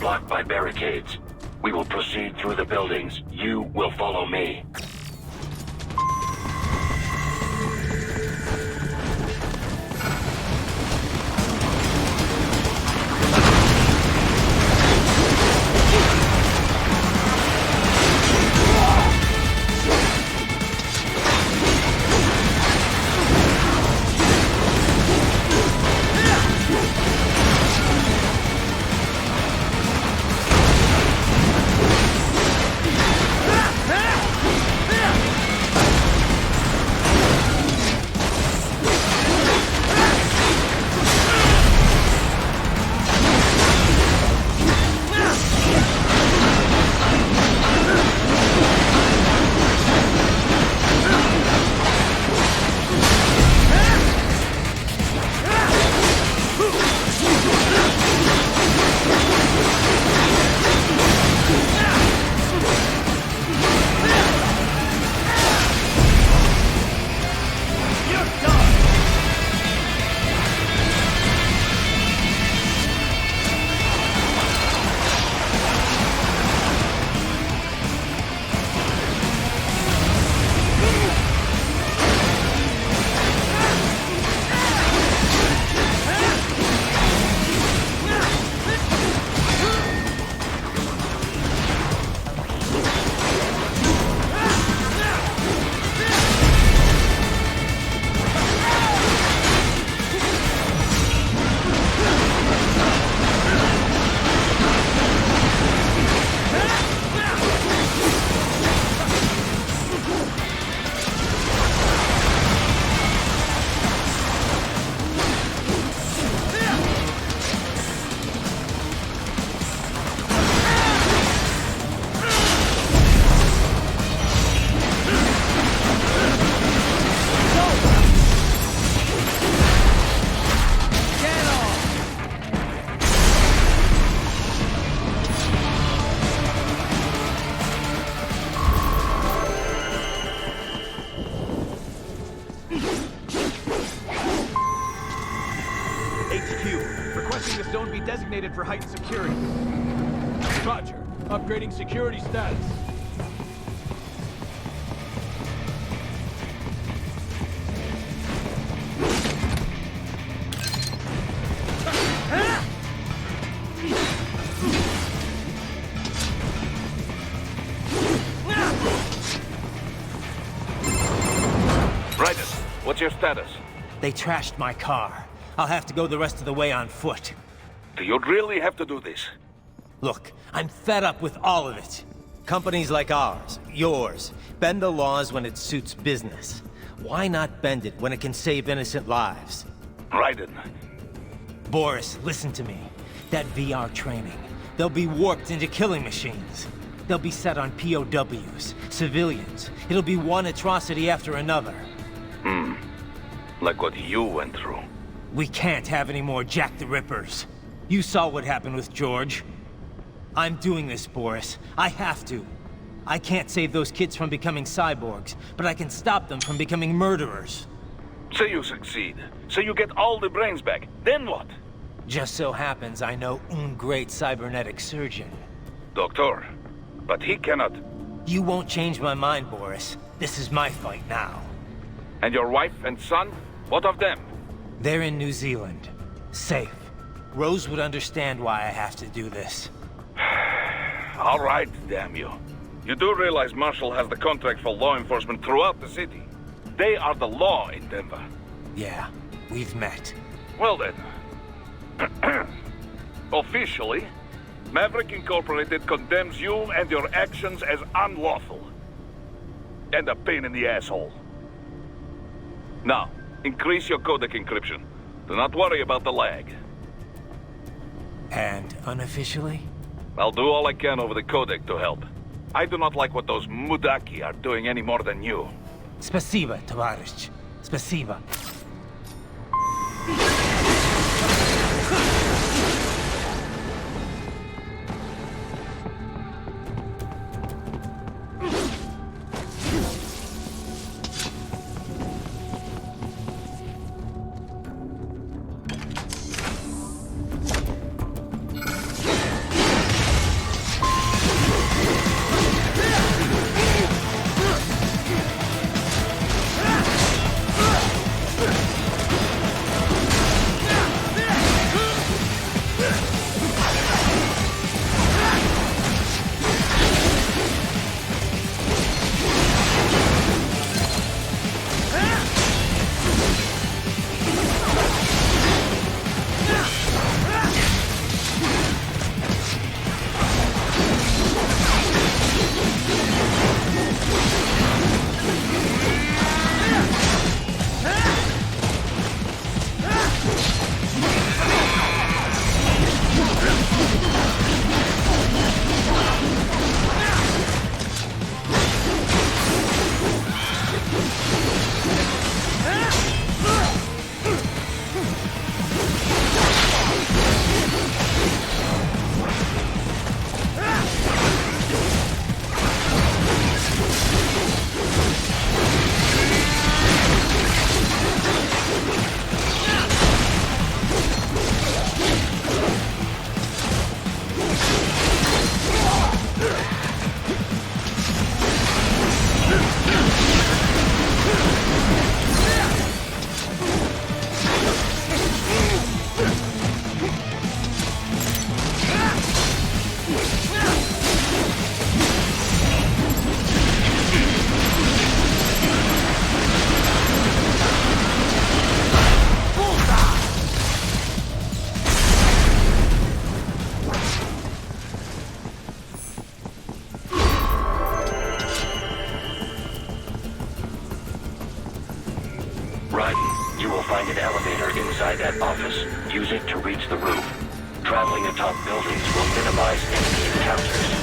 blocked by barricades. We will proceed through the buildings. You will follow me. Designated for heightened security. Roger. Upgrading security status. Raiden, what's your status? They trashed my car. I'll have to go the rest of the way on foot. Do you really have to do this? Look, I'm fed up with all of it. Companies like ours, yours, bend the laws when it suits business. Why not bend it when it can save innocent lives? Raiden. Boris, listen to me. That VR training, they'll be warped into killing machines. They'll be set on POWs, civilians. It'll be one atrocity after another. Like what you went through. We can't have any more Jack the Rippers. You saw what happened with George. I'm doing this, Boris. I have to. I can't save those kids from becoming cyborgs, but I can stop them from becoming murderers. Say you succeed. Say you get all the brains back. Then what? Just so happens I know un great cybernetic surgeon. Doctor. But he cannot... You won't change my mind, Boris. This is my fight now. And your wife and son? What of them? They're in New Zealand. Safe. Rose would understand why I have to do this. All right, damn you. You do realize Marshall has the contract for law enforcement throughout the city. They are the law in Denver. Yeah, we've met. Well then. Officially, Maverick Incorporated condemns you and your actions as unlawful. And a pain in the asshole. Now, increase your codec encryption. Do not worry about the lag. And unofficially? I'll do all I can over the codec to help. I do not like what those Mudaki are doing any more than you. Спасибо, товарищ. Спасибо. inside that office. Use it to reach the roof. Traveling atop buildings will minimize enemy encounters.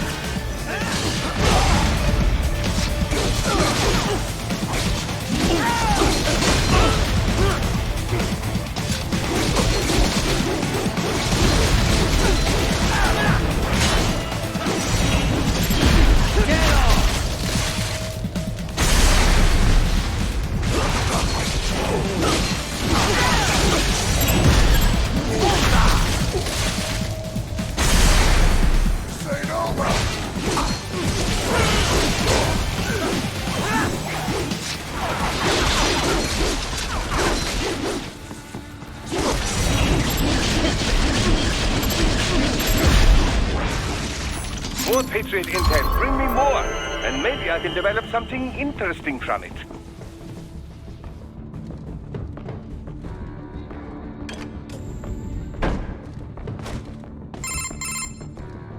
More Patriot intel. Bring me more. And maybe I can develop something interesting from it.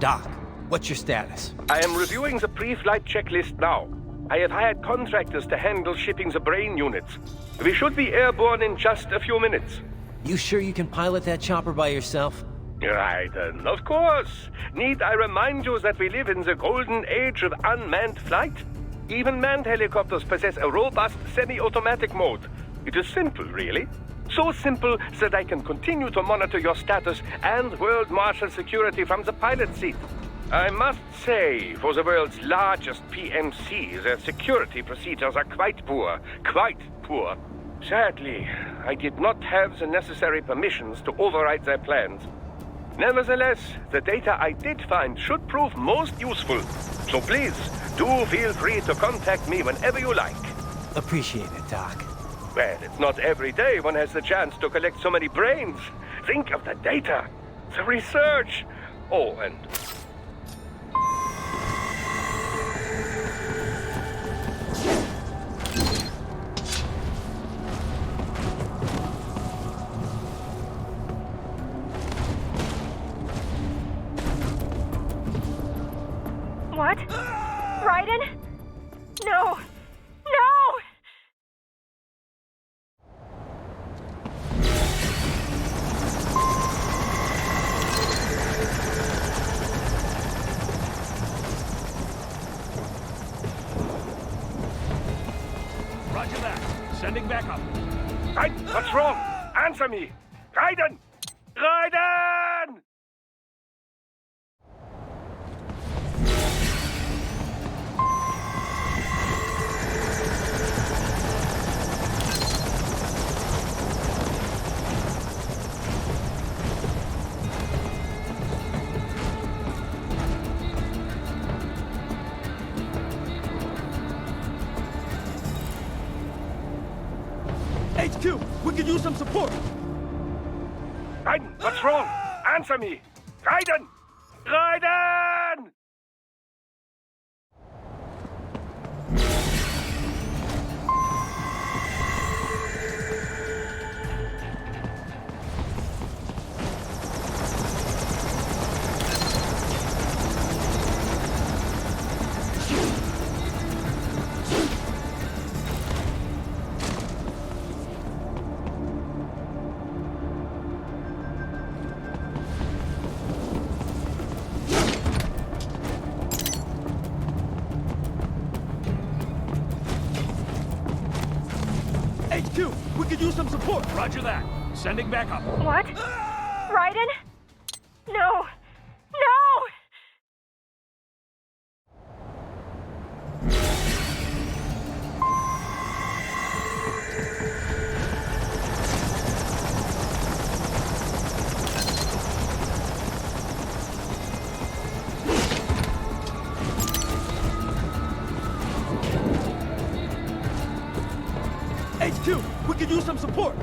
Doc, what's your status? I am reviewing the pre-flight checklist now. I have hired contractors to handle shipping the brain units. We should be airborne in just a few minutes. You sure you can pilot that chopper by yourself? Right, of course. Need I remind you that we live in the golden age of unmanned flight? Even manned helicopters possess a robust semi-automatic mode. It is simple, really. So simple that I can continue to monitor your status and world marshal security from the pilot seat. I must say, for the world's largest PMC, their security procedures are quite poor. Quite poor. Sadly, I did not have the necessary permissions to override their plans. Nevertheless, the data I did find should prove most useful. So please, do feel free to contact me whenever you like. Appreciate it, Doc. Well, it's not every day one has the chance to collect so many brains. Think of the data, the research. Oh, and... What? Raiden? No! No! Roger that. Sending back up. Raiden, what's wrong? Answer me! Raiden! Raiden! HQ, we could use some support. Raiden, what's wrong? Answer me! Raiden! Raiden! HQ, we could use some support. Roger that. Sending back up. What? Raiden? No! No! HQ, we could use some support.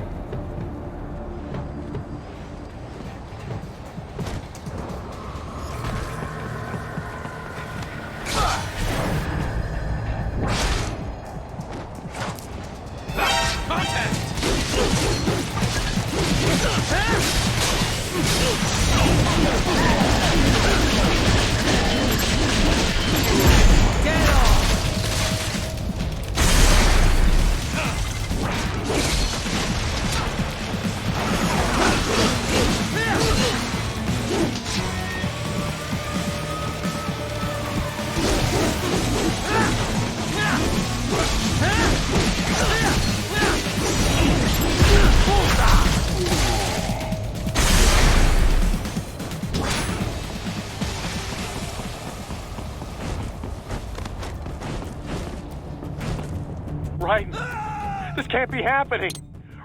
Raiden! This can't be happening!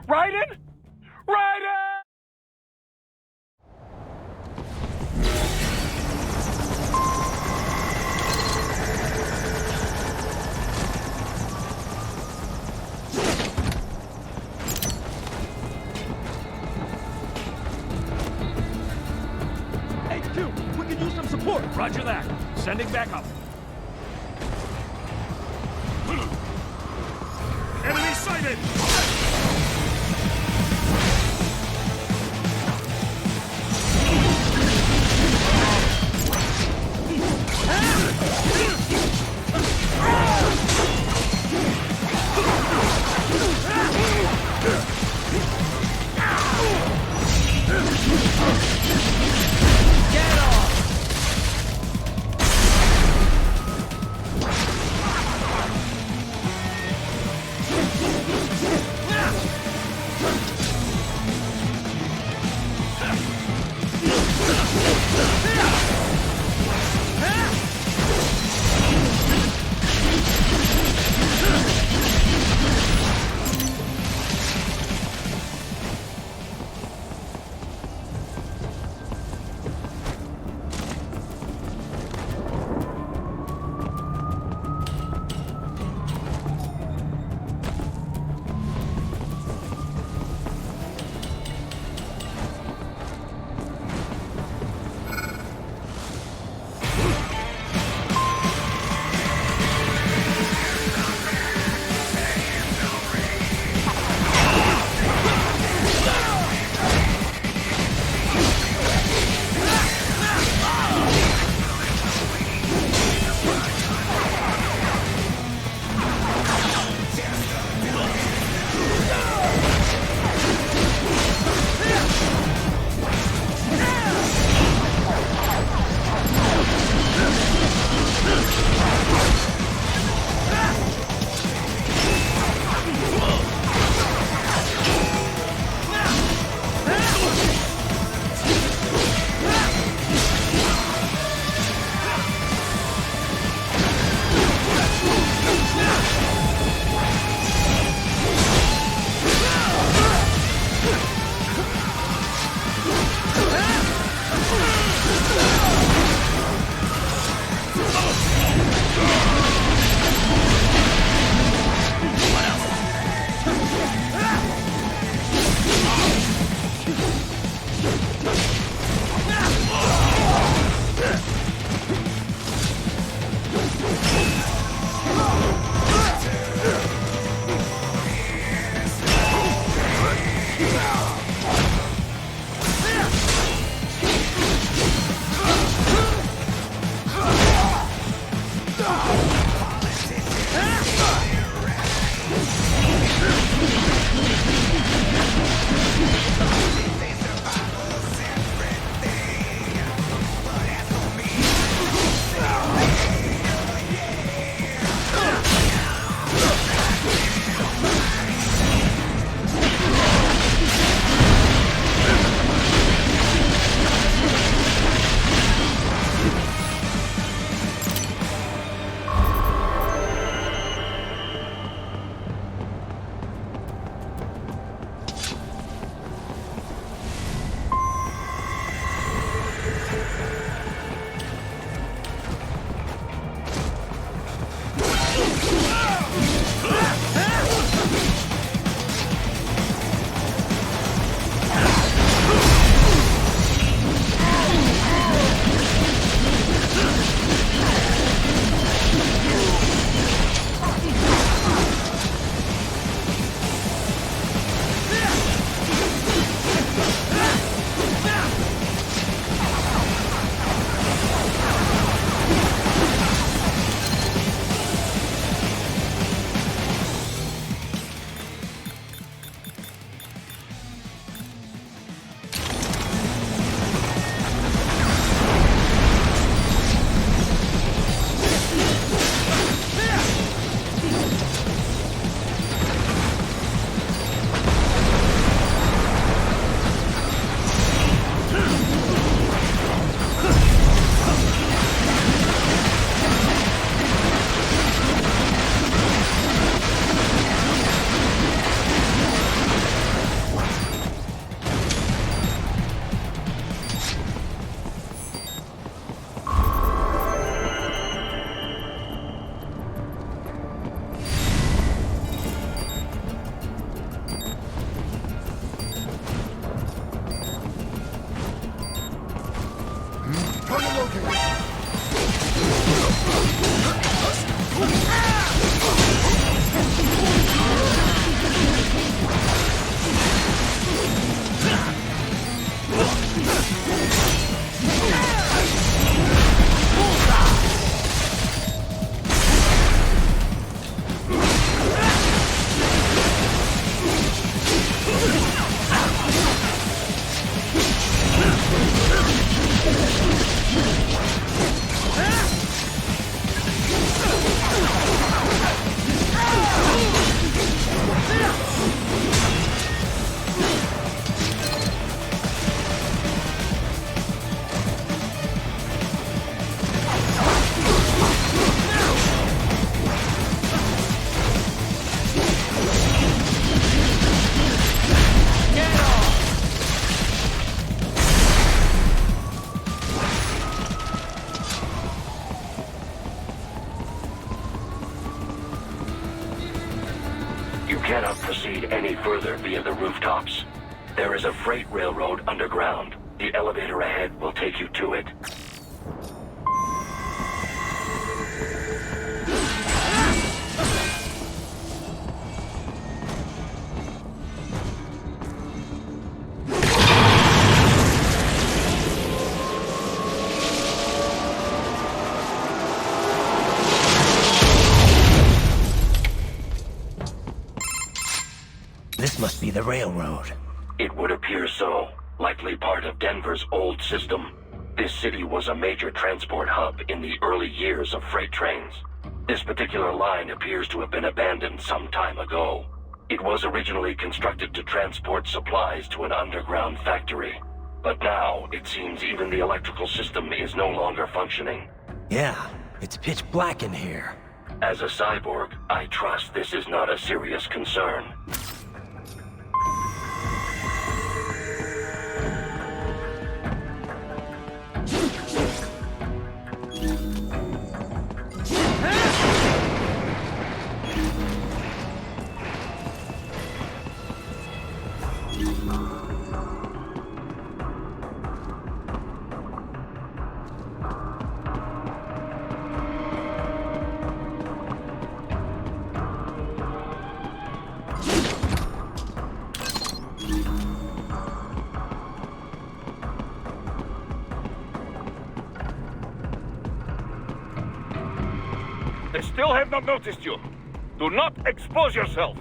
Raiden! Raiden! HQ, we could use some support. Roger that. Sending backup. Enemy sighted! cannot proceed any further via the rooftops. There is a freight railroad underground. The elevator ahead will take you to it. This must be the railroad. It would appear so. Likely part of Denver's old system. This city was a major transport hub in the early years of freight trains. This particular line appears to have been abandoned some time ago. It was originally constructed to transport supplies to an underground factory. But now, it seems even the electrical system is no longer functioning. Yeah, it's pitch black in here. As a cyborg, I trust this is not a serious concern. They still have not noticed you. Do not expose yourself.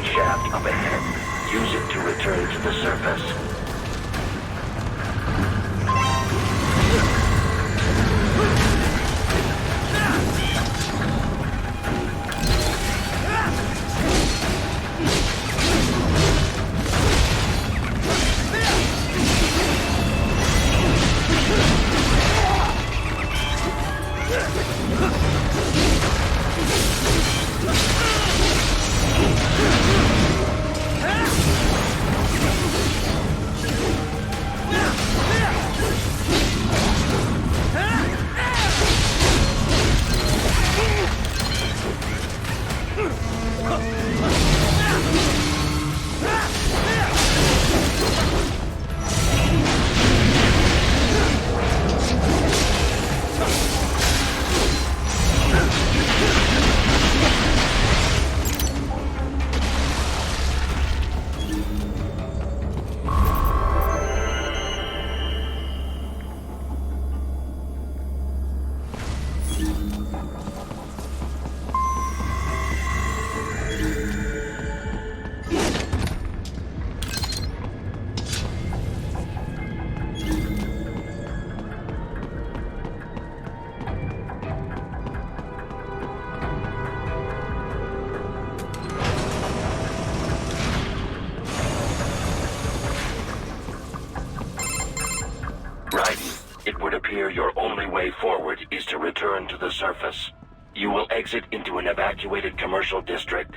Shaft up ahead. Use it to return to the surface. It would appear your only way forward is to return to the surface. You will exit into an evacuated commercial district.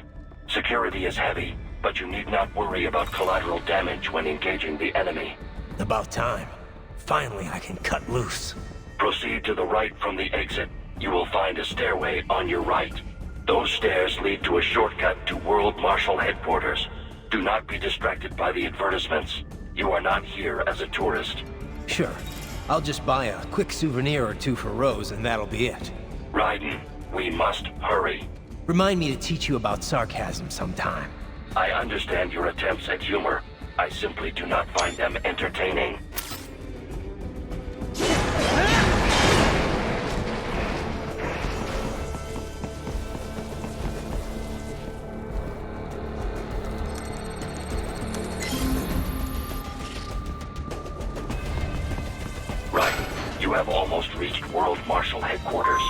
Security is heavy, but you need not worry about collateral damage when engaging the enemy. About time. Finally, I can cut loose. Proceed to the right from the exit. You will find a stairway on your right. Those stairs lead to a shortcut to World Marshal Headquarters. Do not be distracted by the advertisements. You are not here as a tourist. Sure. I'll just buy a quick souvenir or two for Rose, and that'll be it. Raiden, we must hurry. Remind me to teach you about sarcasm sometime. I understand your attempts at humor. I simply do not find them entertaining. Raiden, you have almost reached World Marshal Headquarters.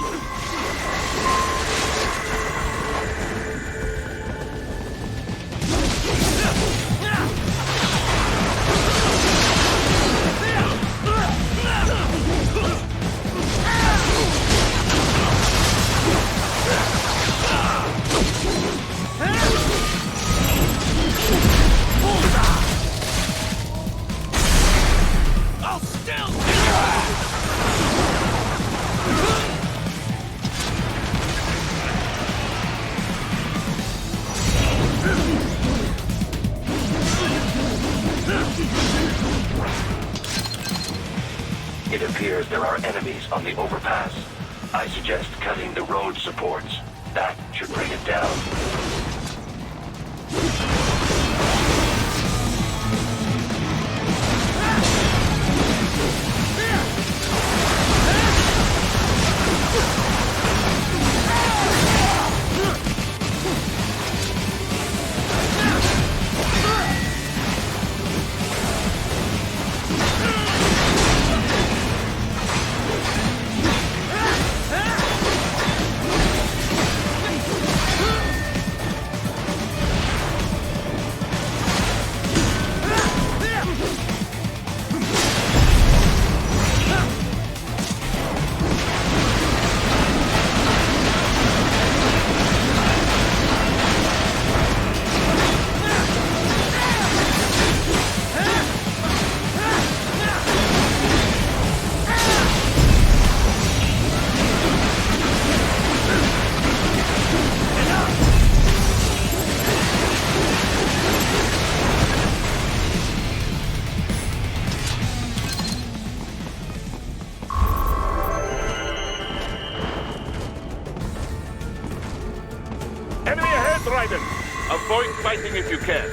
It appears there are enemies on the overpass. I suggest cutting the road supports. That should bring it down. Enemy ahead, Raiden! Avoid fighting if you can.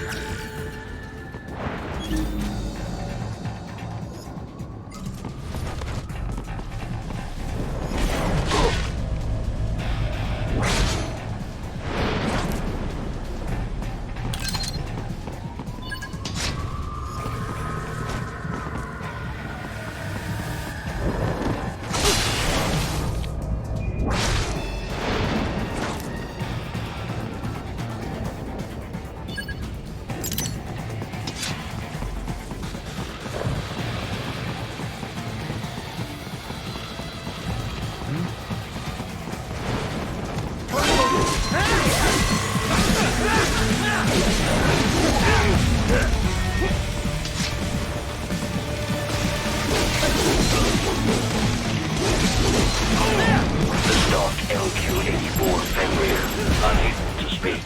LQ-84 Fenrir, unable to speak.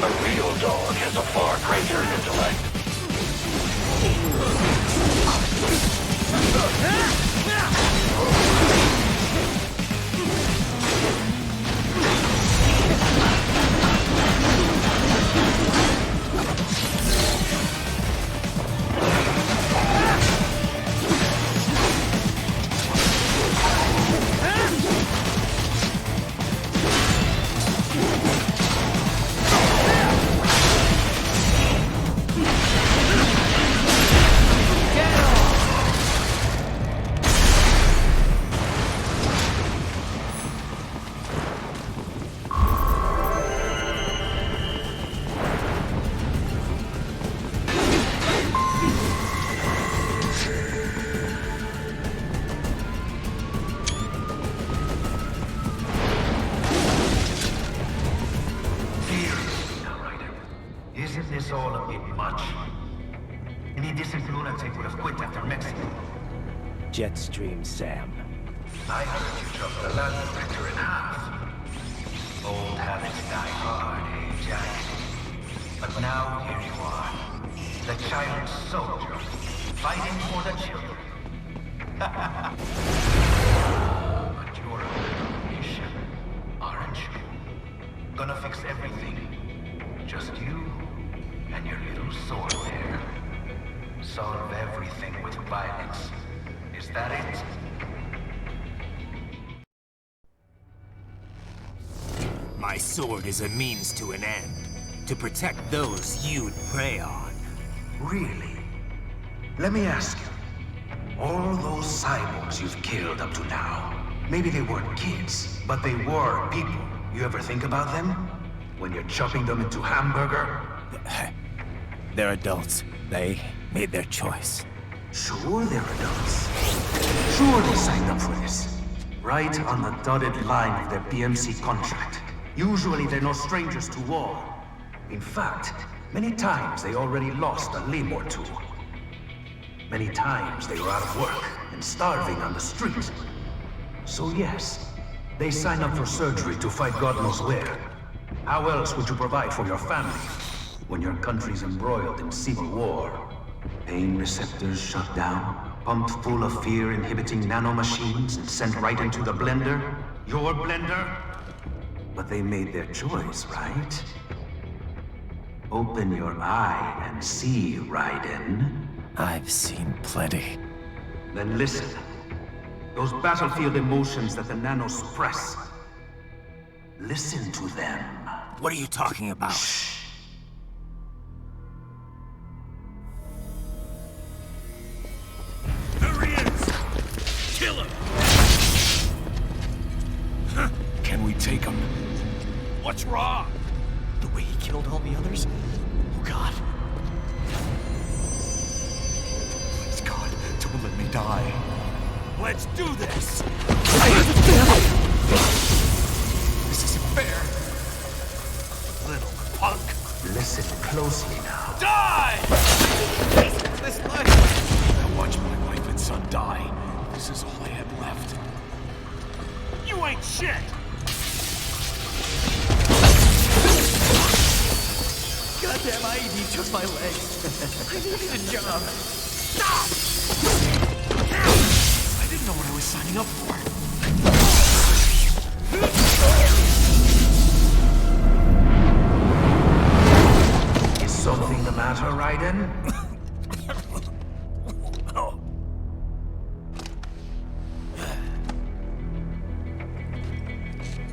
A real dog has a far greater intellect. Isn't this all a bit much? Any decent lunatic would have quit after Mexico. Jetstream, Sam. I heard you chopped the land printer in half. Old habits die hard, eh, Jack? But now here you are. The child soldier. Fighting for the children. But you're a little mission, aren't you? Gonna fix everything. Just you and your little sword there. Solve everything with violence. Is that it? My sword is a means to an end. To protect those you'd prey on. Really? Let me ask you. All those cyborgs you've killed up to now, maybe they weren't kids, but they were people. You ever think about them? When you're chopping them into hamburger? They're adults. They made their choice. Sure they're adults. Sure they signed up for this. Right on the dotted line of their BMC contract. Usually they're no strangers to war. In fact, many times they already lost a limb or two. Many times they were out of work and starving on the street. So yes, they sign up for surgery to fight God knows where. How else would you provide for your family when your country's embroiled in civil war? Pain receptors shut down, pumped full of fear-inhibiting nanomachines and sent right into the blender? Your blender? But they made their choice, right? Open your eye and see, Raiden. I've seen plenty. Then listen. Those battlefield emotions that the nanos suppress. Listen to them. What are you talking about? Shh. There he is! Kill him! Can we take him? What's wrong? The way he killed all the others? Oh God. Please God, don't let me die. Let's do this! This isn't fair. Little punk! Listen closely now. Die! This life. I watched my wife and son die. This is all I had left. You ain't shit! Goddamn IED took my legs. I needed a job. Stop! I didn't know what I was signing up for. Is something the matter, Raiden?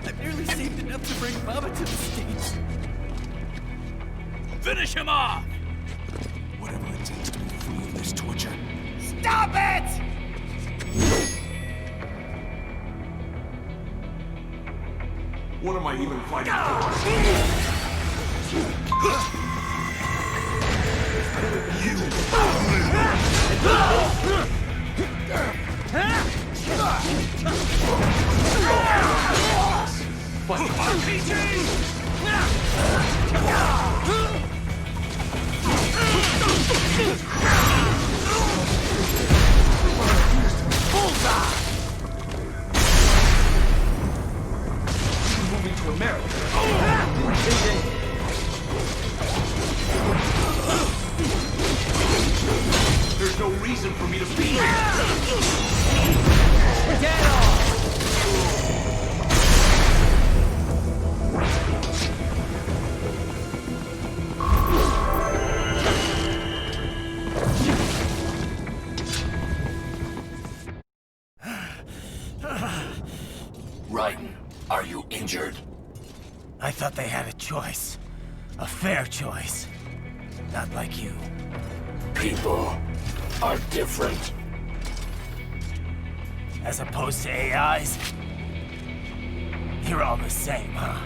I barely saved enough to bring Mama to the stage. Finish him off! Whatever it takes to be free of this torture. Stop it! What am I even fighting for? Moving to America. There's no reason for me to be here. Raiden, are you injured? I thought they had a choice. A fair choice. Not like you. People are different. As opposed to AIs? You're all the same, huh?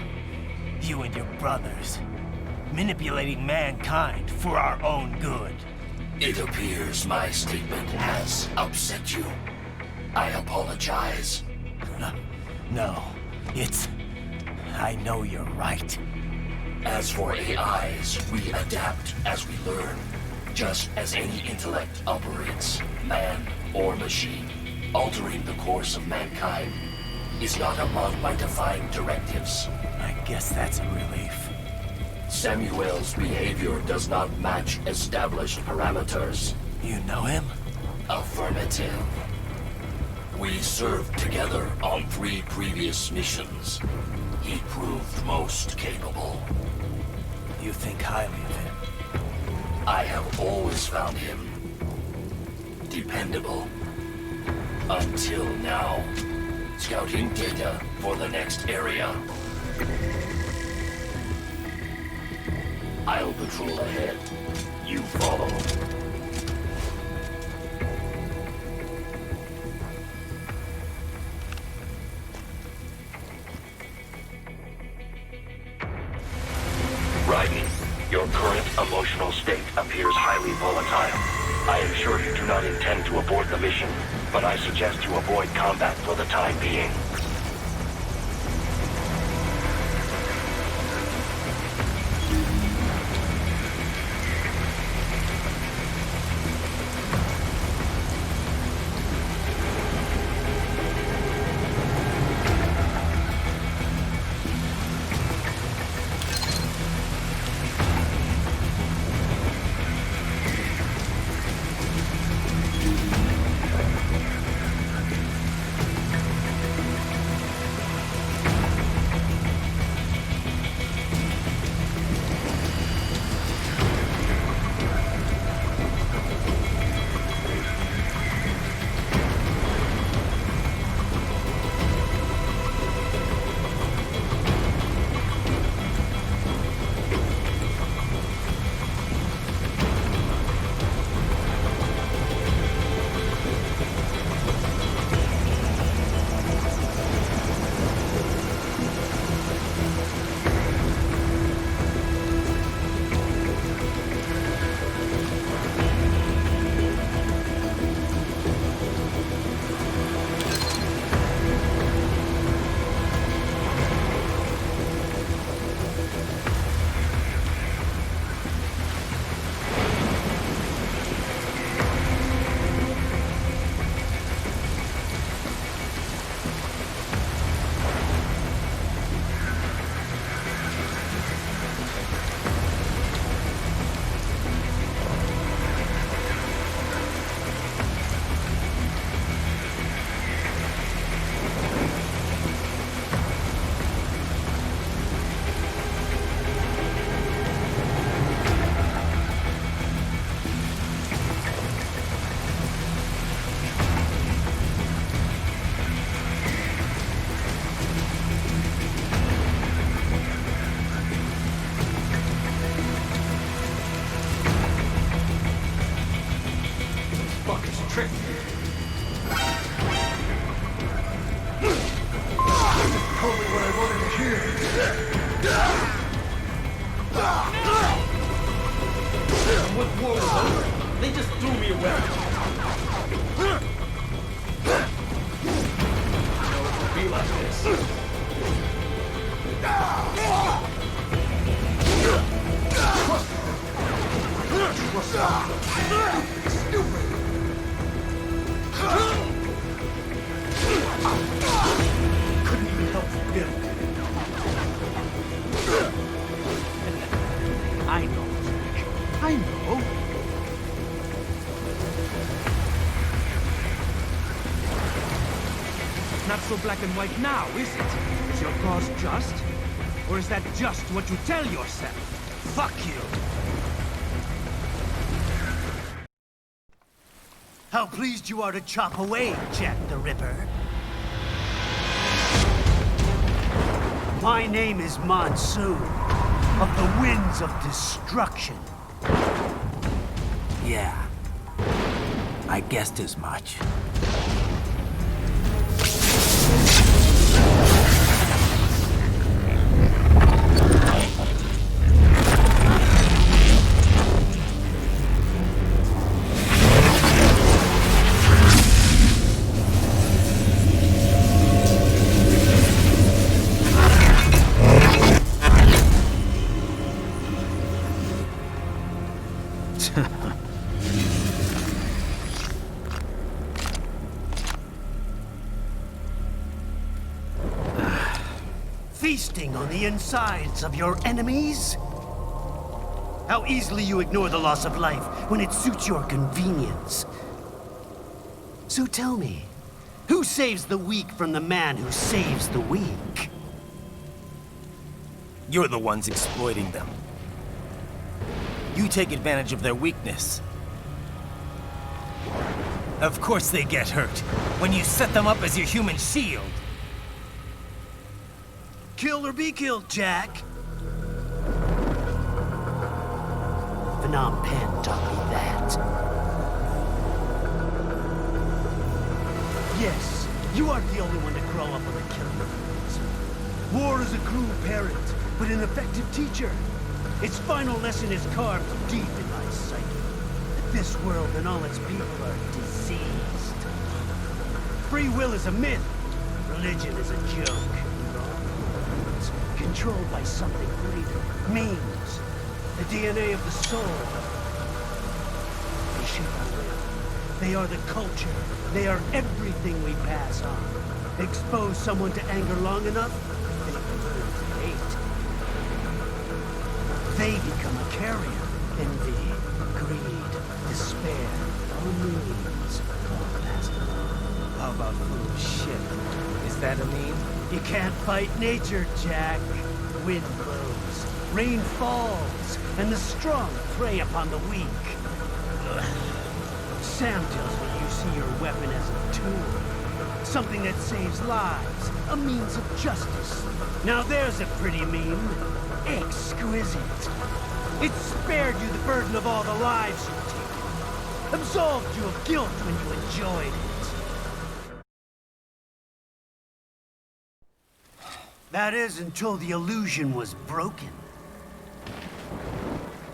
You and your brothers. Manipulating mankind for our own good. It appears my statement has upset you. I apologize. No, it's... I know you're right. As for AIs, we adapt as we learn. Just as any intellect operates, man or machine. Altering the course of mankind is not among my defined directives. I guess that's a relief. Samuel's behavior does not match established parameters. You know him? Affirmative. We served together on 3 previous missions. He proved most capable. You think highly of him? I have always found him dependable. Until now. Scouting data for the next area. I'll patrol ahead. You follow. Raiden, your current emotional state appears highly volatile. I am sure you do not intend to abort the mission, but I suggest you avoid combat for the time being. trick. Told me what I wanted to hear. When war was over, they just threw me away. So it would be like this. Stupid! Couldn't even help forget. I know. I know. Not so black and white now, is it? Is your cause just? Or is that just what you tell yourself? Fuck you! How pleased you are to chop away, Jack the Ripper. My name is Monsoon, of the Winds of Destruction. Yeah, I guessed as much. Feasting on the insides of your enemies? How easily you ignore the loss of life when it suits your convenience. So tell me, who saves the weak from the man who saves the weak? You're the ones exploiting them. You take advantage of their weakness. Of course they get hurt when you set them up as your human shield. Kill or be killed, Jack. Phnom Penh taught me that. Yes, you aren't the only one to grow up on the killing fields. War is a cruel parent, but an effective teacher. Its final lesson is carved deep in my psyche. This world and all its people are diseased. Free will is a myth. Religion is a joke. It's controlled by something greater. Memes. The DNA of the soul. They shape our will. They are the culture. They are everything we pass on. Expose someone to anger long enough, they can turn to hate. They become a carrier. Envy, greed, despair, all memes, all passed along. How about foolish shit? Is that a meme? You can't fight nature, Jack. Wind blows, rain falls, and the strong prey upon the weak. Sam tells me you see your weapon as a tool. Something that saves lives, a means of justice. Now there's a pretty meme. Exquisite. It spared you the burden of all the lives you've taken. Absolved you of guilt when you enjoyed it. That is until the illusion was broken.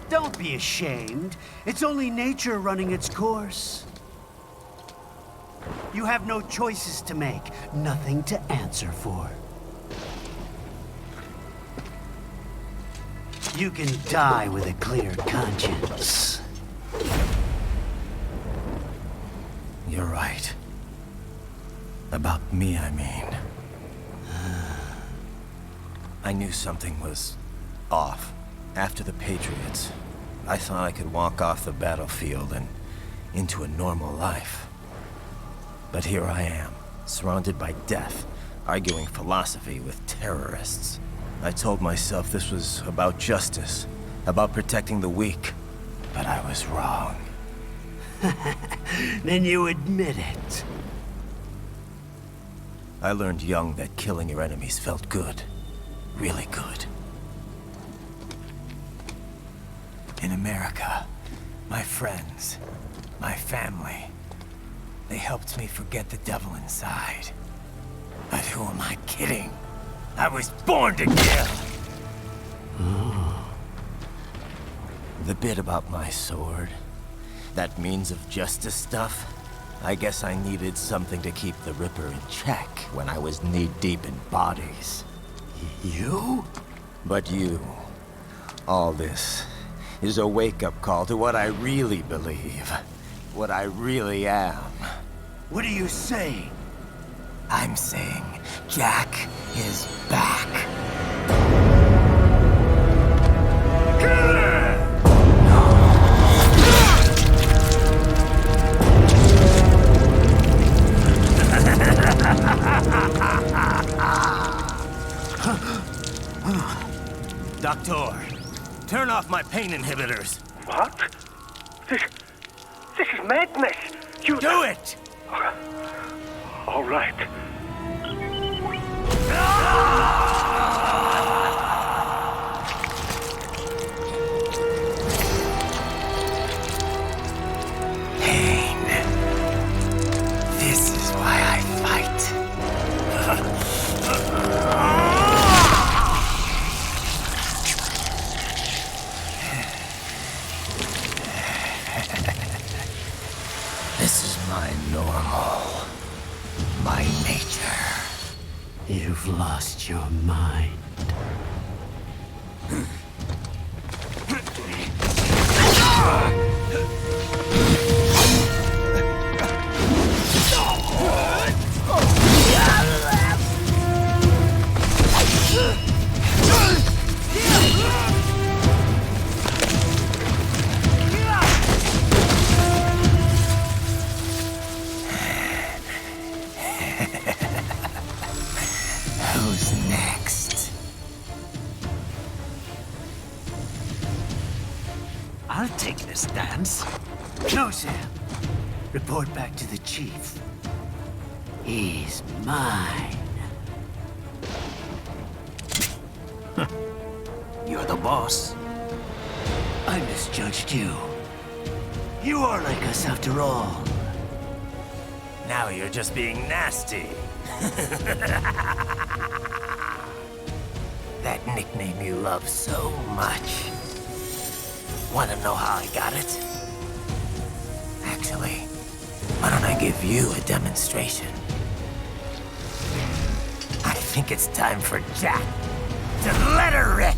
Don't be ashamed. It's only nature running its course. You have no choices to make, nothing to answer for. You can die with a clear conscience. You're right. About me, I mean. I knew something was off. After the Patriots, I thought I could walk off the battlefield and into a normal life. But here I am, surrounded by death, arguing philosophy with terrorists. I told myself this was about justice, about protecting the weak, but I was wrong. Then you admit it. I learned young that killing your enemies felt good. Really good. In America, my friends, my family, they helped me forget the devil inside. But who am I kidding? I was born to kill! The bit about my sword, that means of justice stuff, I guess I needed something to keep the Ripper in check when I was knee-deep in bodies. You? But you, all this, is a wake-up call to what I really believe. What I really am. What are you saying? I'm saying Jack is back. Doctor, turn off my pain inhibitors. What? This is madness. You do it! All right. Pain. This is why I fight. This is my normal. My nature. You've lost your I'll take this dance. No, Sam. Report back to the chief. He's mine. You're the boss. I misjudged you. You are like us after all. Now you're just being nasty. That nickname you love so much. Want to know how I got it? Actually, why don't I give you a demonstration? I think it's time for Jack to let her rip.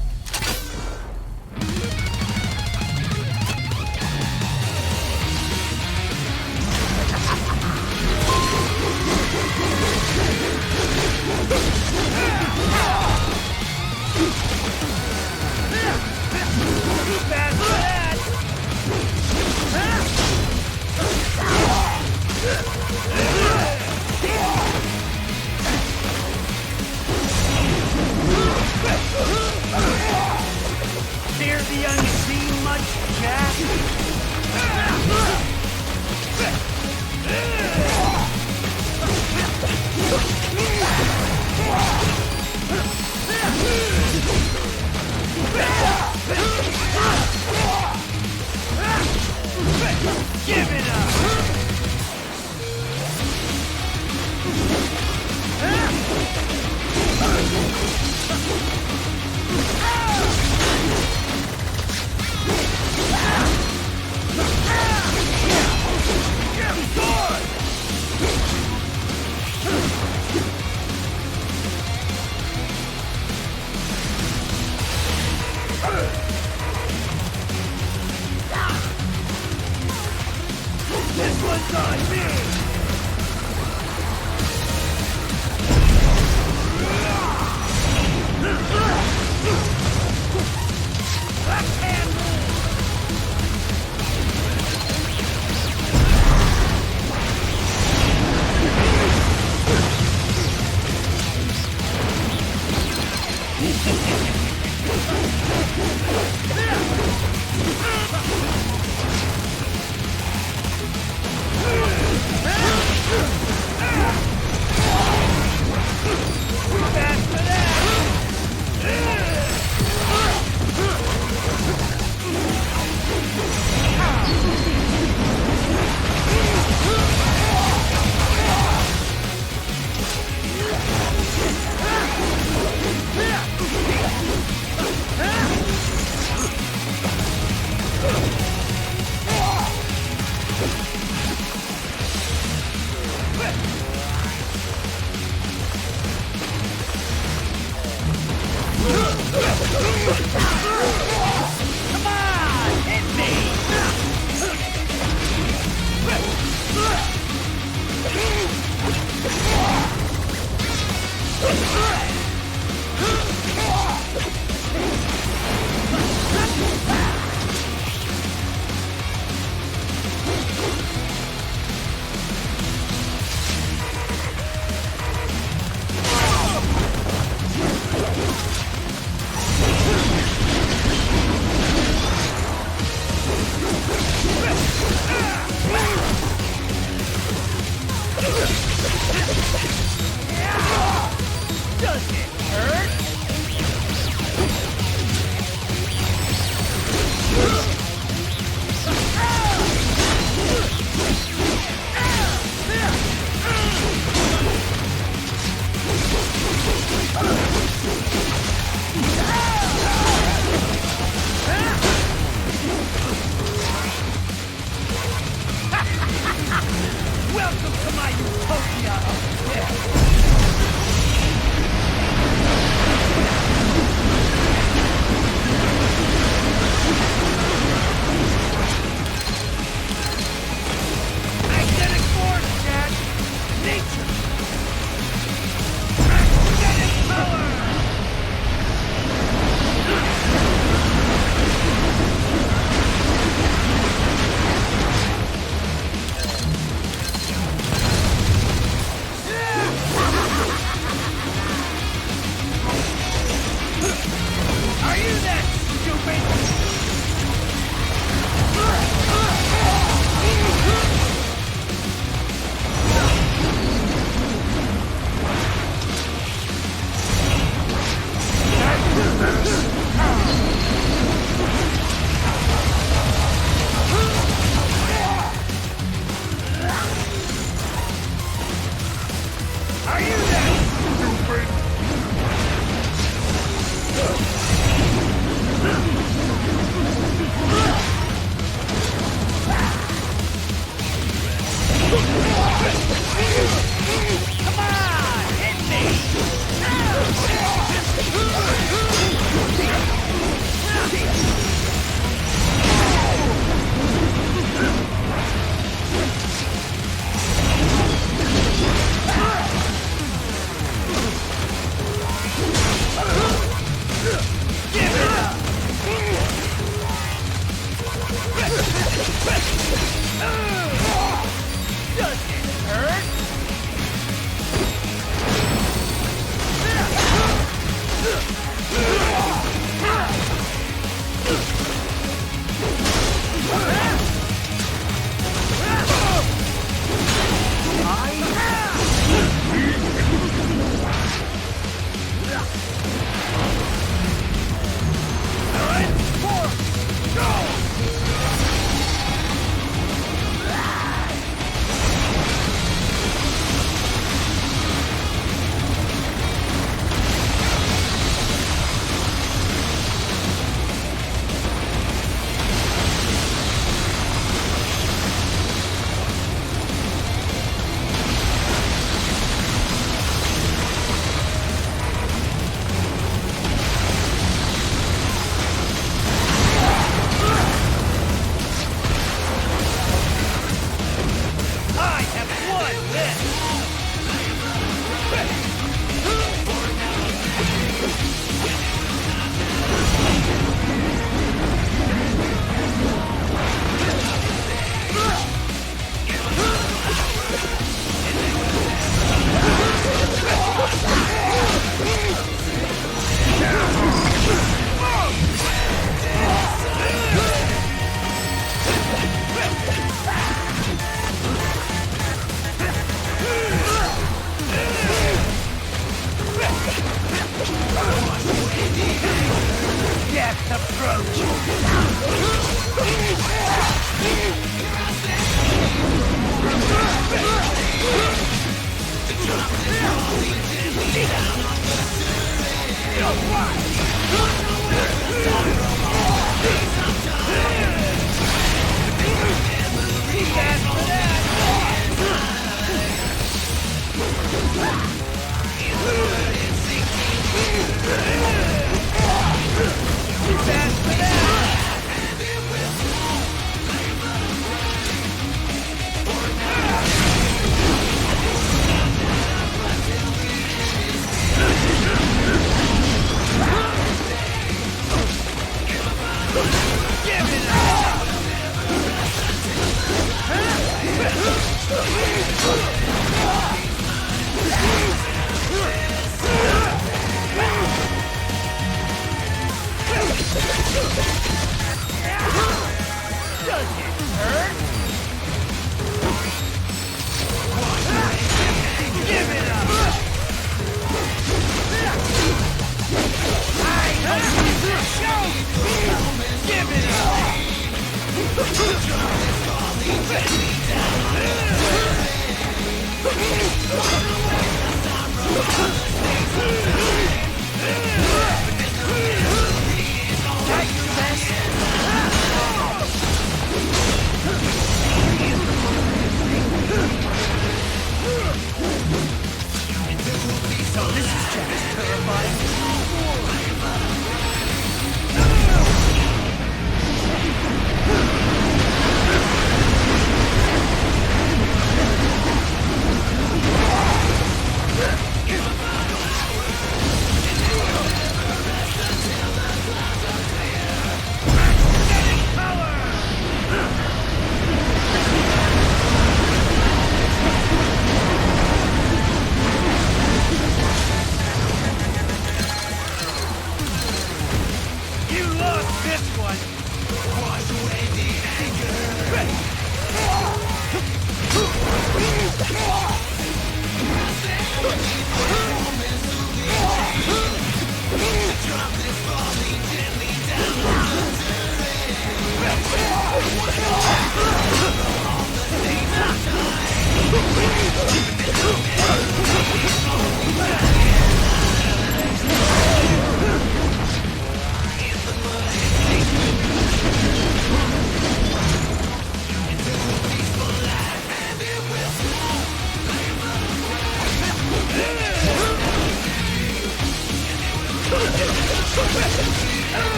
Fear the unseen much, Jack? Give it up! This one's on me!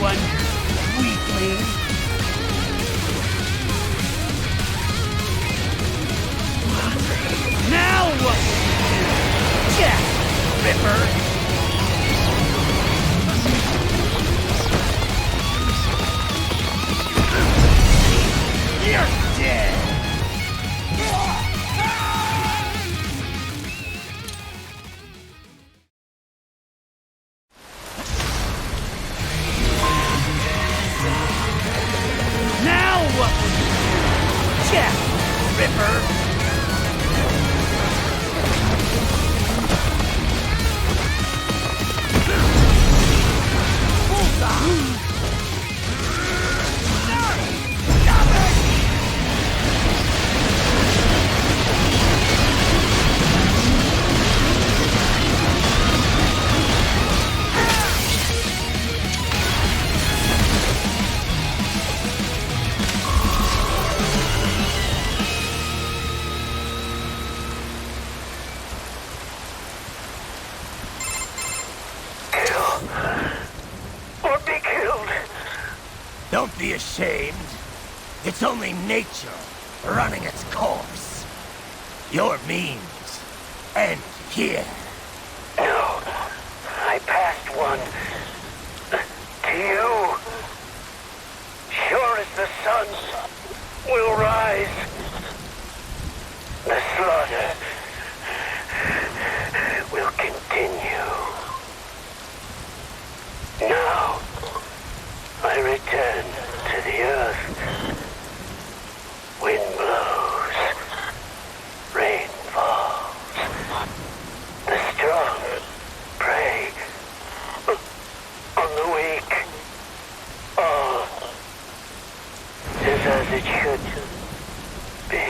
anyone, weakling. Now what will you do, Jack Ripper? You're dead! Now what will you do, Jack Ripper? Don't be ashamed. It's only nature running its course. Your memes end here. No, I passed one. To you. Sure as the sun will rise. The slaughter will continue. Now, I return to the earth. Wind blows. Rain falls. The strong prey on the weak. All is as it should be.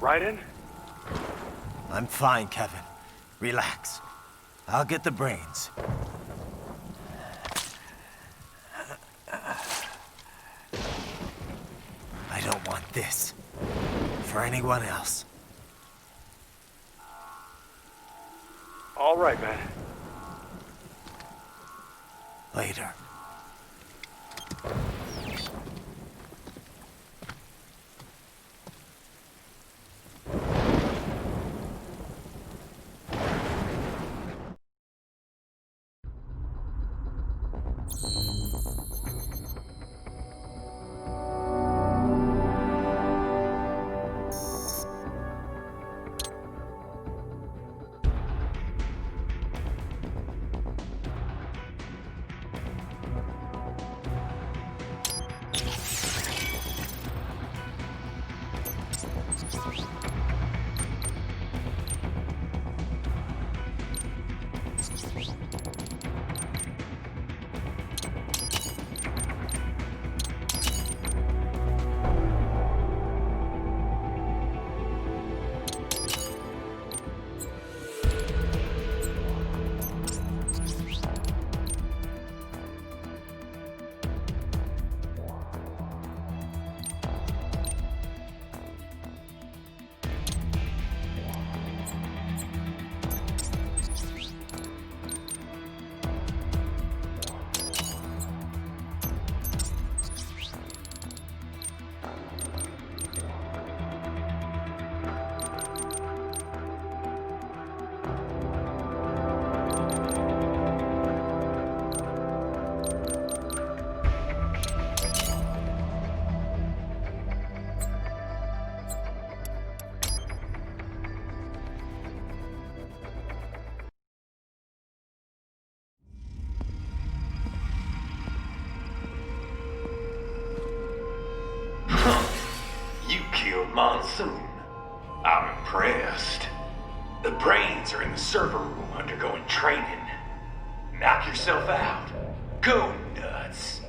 Raiden? I'm fine, Kevin. Relax. I'll get the brains. I don't want this for anyone else. All right, man. Later. Monsoon. I'm impressed. The brains are in the server room undergoing training. Knock yourself out. Go nuts.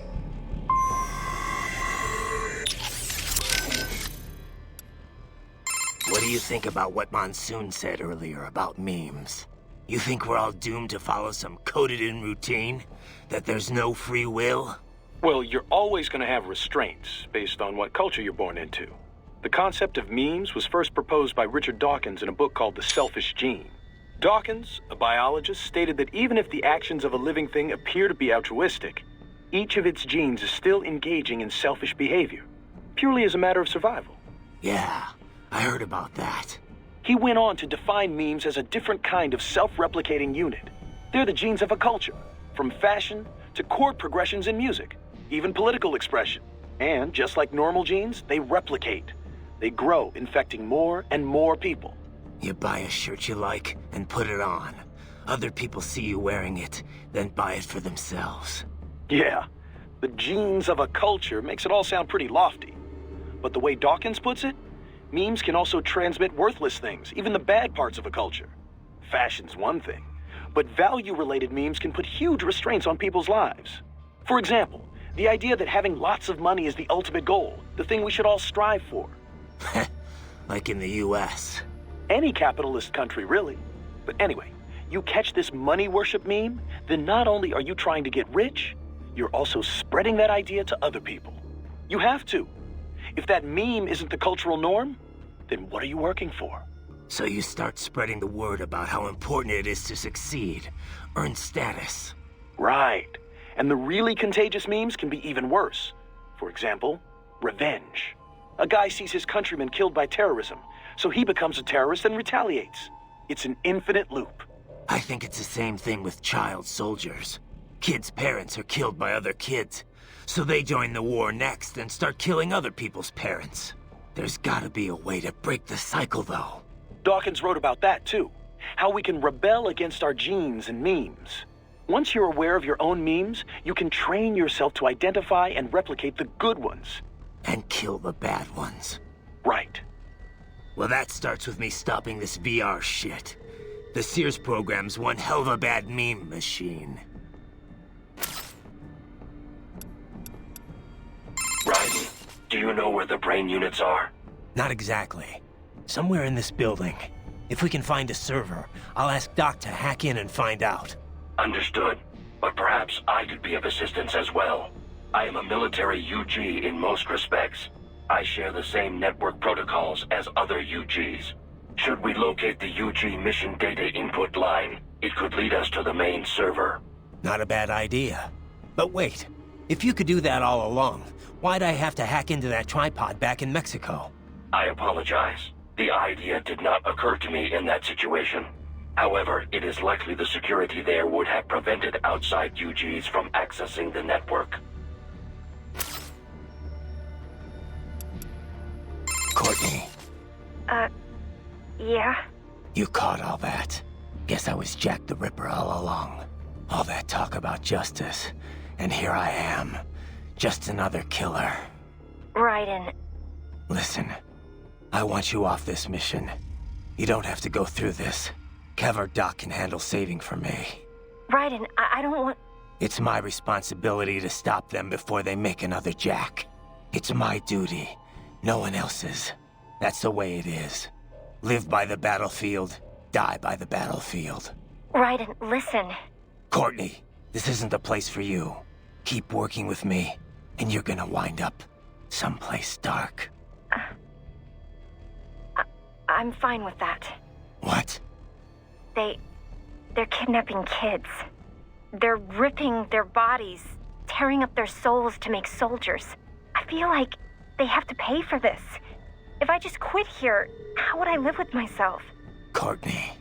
What do you think about what Monsoon said earlier about memes? You think we're all doomed to follow some coded-in routine? That there's no free will? Well, you're always going to have restraints based on what culture you're born into. The concept of memes was first proposed by Richard Dawkins in a book called The Selfish Gene. Dawkins, a biologist, stated that even if the actions of a living thing appear to be altruistic, each of its genes is still engaging in selfish behavior, purely as a matter of survival. Yeah, I heard about that. He went on to define memes as a different kind of self-replicating unit. They're the genes of a culture, from fashion to chord progressions in music, even political expression. And just like normal genes, they replicate. They grow, infecting more and more people. You buy a shirt you like and put it on. Other people see you wearing it, then buy it for themselves. Yeah, the genes of a culture makes it all sound pretty lofty. But the way Dawkins puts it, memes can also transmit worthless things, even the bad parts of a culture. Fashion's one thing, but value-related memes can put huge restraints on people's lives. For example, the idea that having lots of money is the ultimate goal, the thing we should all strive for. Like in the US. Any capitalist country, really. But anyway, you catch this money worship meme, then not only are you trying to get rich, you're also spreading that idea to other people. You have to. If that meme isn't the cultural norm, then what are you working for? So you start spreading the word about how important it is to succeed, earn status. Right. And the really contagious memes can be even worse. For example, revenge. A guy sees his countrymen killed by terrorism, so he becomes a terrorist and retaliates. It's an infinite loop. I think it's the same thing with child soldiers. Kids' parents are killed by other kids, so they join the war next and start killing other people's parents. There's gotta be a way to break the cycle, though. Dawkins wrote about that, too. How we can rebel against our genes and memes. Once you're aware of your own memes, you can train yourself to identify and replicate the good ones. And kill the bad ones. Right. Well, that starts with me stopping this VR shit. The Sears program's one hell of a bad meme machine. Ryden, do you know where the brain units are? Not exactly. Somewhere in this building. If we can find a server, I'll ask Doc to hack in and find out. Understood. But perhaps I could be of assistance as well. I am a military UG in most respects. I share the same network protocols as other UGs. Should we locate the UG mission data input line, it could lead us to the main server. Not a bad idea. But wait, if you could do that all along, why'd I have to hack into that tripod back in Mexico? I apologize. The idea did not occur to me in that situation. However, it is likely the security there would have prevented outside UGs from accessing the network. Courtney. Yeah? You caught all that. Guess I was Jack the Ripper all along. All that talk about justice, and here I am. Just another killer. Raiden. Listen, I want you off this mission. You don't have to go through this. Kev or Doc can handle saving for me. Raiden, I don't want... It's my responsibility to stop them before they make another Jack. It's my duty, no one else's. That's the way it is. Live by the battlefield, die by the battlefield. Raiden, listen. Courtney, this isn't the place for you. Keep working with me, and you're gonna wind up someplace dark. I'm fine with that. What? They're kidnapping kids. They're ripping their bodies, tearing up their souls to make soldiers. I feel like they have to pay for this. If I just quit here, how would I live with myself? Courtney.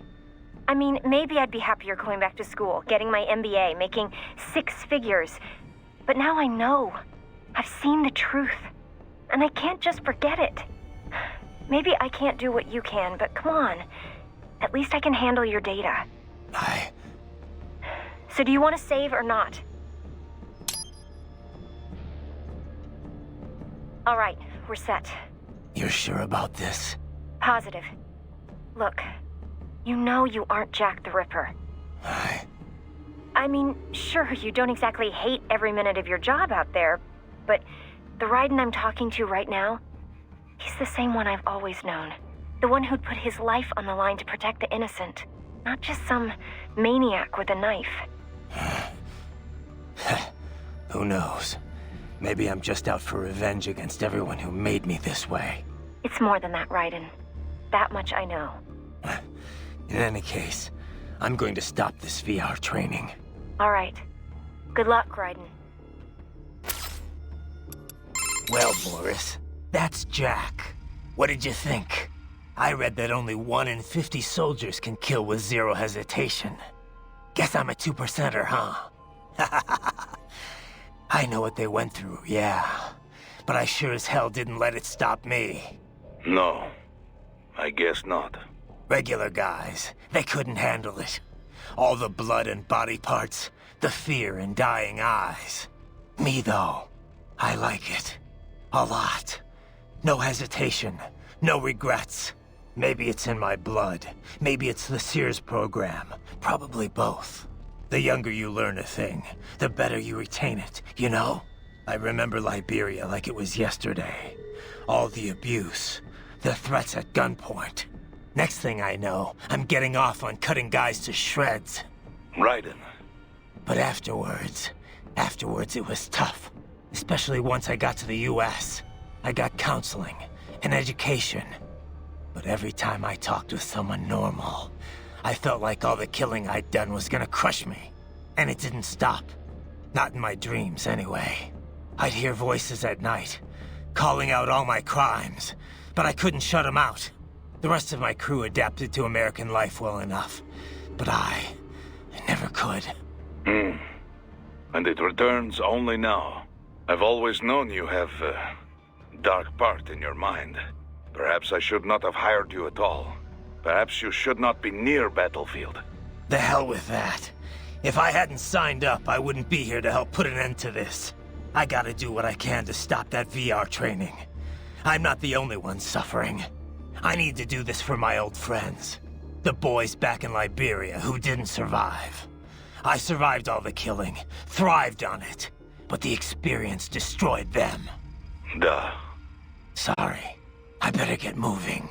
I mean, maybe I'd be happier going back to school, getting my MBA, making 6 figures. But now I know. I've seen the truth. And I can't just forget it. Maybe I can't do what you can, but come on. At least I can handle your data. So do you want to save or not? All right, we're set. You're sure about this? Positive. Look, you know you aren't Jack the Ripper. I mean, sure, you don't exactly hate every minute of your job out there, but the Raiden I'm talking to right now, he's the same one I've always known. The one who'd put his life on the line to protect the innocent, not just some maniac with a knife. Who knows? Maybe I'm just out for revenge against everyone who made me this way. It's more than that, Raiden. That much I know. In any case, I'm going to stop this VR training. All right. Good luck, Raiden. Well, Boris, that's Jack. What did you think? I read that only 1 in 50 soldiers can kill with zero hesitation. Guess I'm a 2%er, huh? I know what they went through, yeah. But I sure as hell didn't let it stop me. No, I guess not. Regular guys, they couldn't handle it. All the blood and body parts, the fear in dying eyes. Me, though, I like it. A lot. No hesitation, no regrets. Maybe it's in my blood. Maybe it's the Sears program. Probably both. The younger you learn a thing, the better you retain it, you know? I remember Liberia like it was yesterday. All the abuse, the threats at gunpoint. Next thing I know, I'm getting off on cutting guys to shreds. Raiden. But afterwards it was tough. Especially once I got to the US. I got counseling and education. But every time I talked with someone normal, I felt like all the killing I'd done was gonna crush me. And it didn't stop. Not in my dreams, anyway. I'd hear voices at night, calling out all my crimes, but I couldn't shut them out. The rest of my crew adapted to American life well enough, but I never could. And it returns only now. I've always known you have a dark part in your mind. Perhaps I should not have hired you at all. Perhaps you should not be near Battlefield. The hell with that. If I hadn't signed up, I wouldn't be here to help put an end to this. I gotta do what I can to stop that VR training. I'm not the only one suffering. I need to do this for my old friends. The boys back in Liberia who didn't survive. I survived all the killing, thrived on it, but the experience destroyed them. Duh. Sorry. I better get moving.